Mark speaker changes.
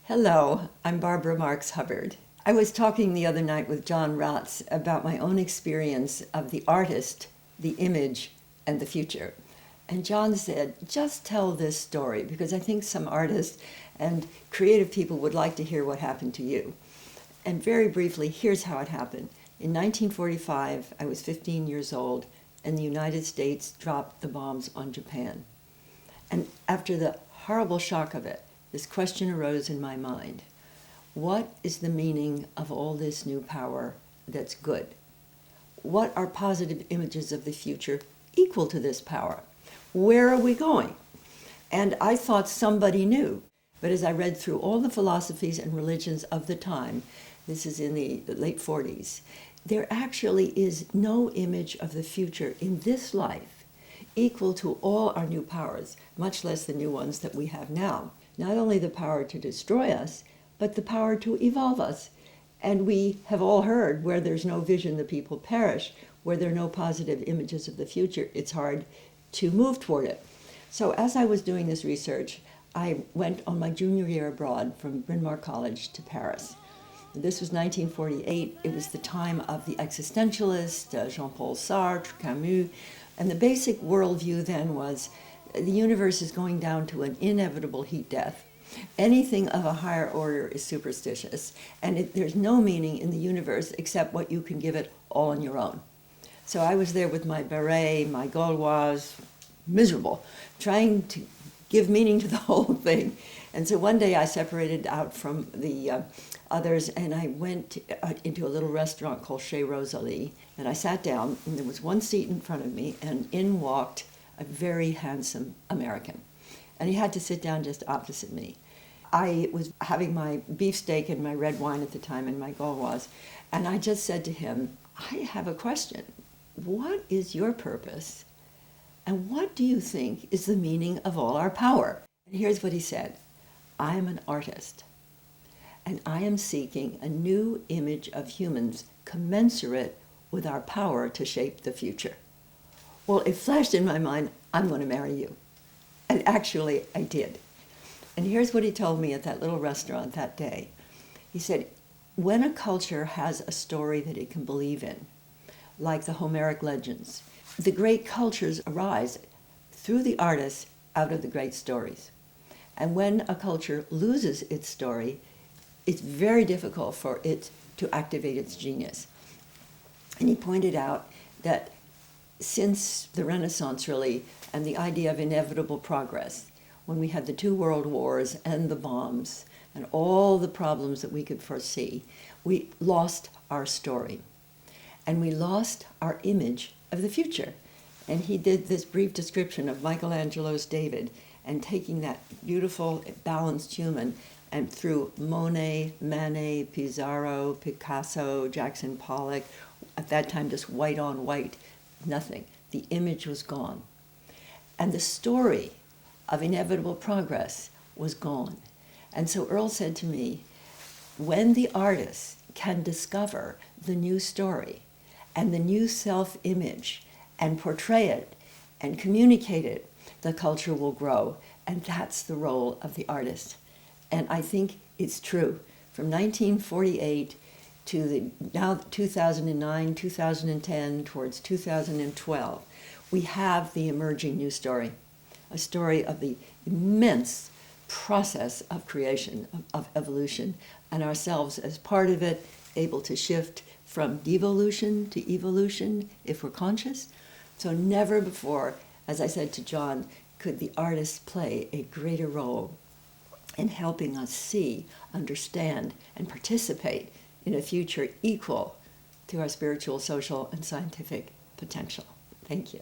Speaker 1: Hello, I'm Barbara Marx Hubbard. I was talking the other night with John Ratz about my own experience of the artist, the image, and the future. And John said, just tell this story because I think some artists and creative people would like to hear what happened to you. And very briefly, here's how it happened. In 1945, I was 15 years old, and the United States dropped the bombs on Japan. And after the horrible shock of it, this question arose in my mind. What is the meaning of all this new power that's good? What are positive images of the future equal to this power? Where are we going? And I thought somebody knew. But as I read through all the philosophies and religions of the time, this is in the late 40s, there actually is no image of the future in this life equal to all our new powers, much less the new ones that we have now. Not only the power to destroy us, but the power to evolve us. And we have all heard where there's no vision, the people perish. Where there are no positive images of the future, it's hard to move toward it. So as I was doing this research, I went on my junior year abroad from Bryn Mawr College to Paris. This was 1948. It was the time of the existentialists, Jean-Paul Sartre, Camus, and the basic worldview then was the universe is going down to an inevitable heat death. Anything of a higher order is superstitious, and there's no meaning in the universe except what you can give it all on your own. So I was there with my beret, my Gauloise, miserable, trying to give meaning to the whole thing. And so one day I separated out from the others, and I went into a little restaurant called Chez Rosalie, and I sat down, and there was one seat in front of me, and in walked a very handsome American. And he had to sit down just opposite me. I was having my beefsteak and my red wine at the time and my Gauloise, and I just said to him, I have a question. What is your purpose? And what do you think is the meaning of all our power? And here's what he said. I am an artist, and I am seeking a new image of humans commensurate with our power to shape the future. Well, it flashed in my mind, I'm going to marry you. And actually, I did. And here's what he told me at that little restaurant that day. He said, when a culture has a story that it can believe in, like the Homeric legends, the great cultures arise through the artists out of the great stories. And when a culture loses its story, it's very difficult for it to activate its genius. And he pointed out that since the Renaissance, really, and the idea of inevitable progress, when we had the two world wars and the bombs and all the problems that we could foresee, we lost our story. And we lost our image of the future. And he did this brief description of Michelangelo's David and taking that beautiful, balanced human and through Monet, Manet, Pissarro, Picasso, Jackson Pollock, at that time just white on white, nothing. The image was gone. And the story of inevitable progress was gone. And so Earl said to me, when the artist can discover the new story and the new self-image and portray it and communicate it, the culture will grow. And that's the role of the artist. And I think it's true. From 1948 to now 2009, 2010, towards 2012, we have the emerging new story, a story of the immense process of creation, of evolution, and ourselves as part of it, able to shift from devolution to evolution if we're conscious. So never before, as I said to John, could the artist play a greater role in helping us see, understand, and participate in a future equal to our spiritual, social, and scientific potential. Thank you.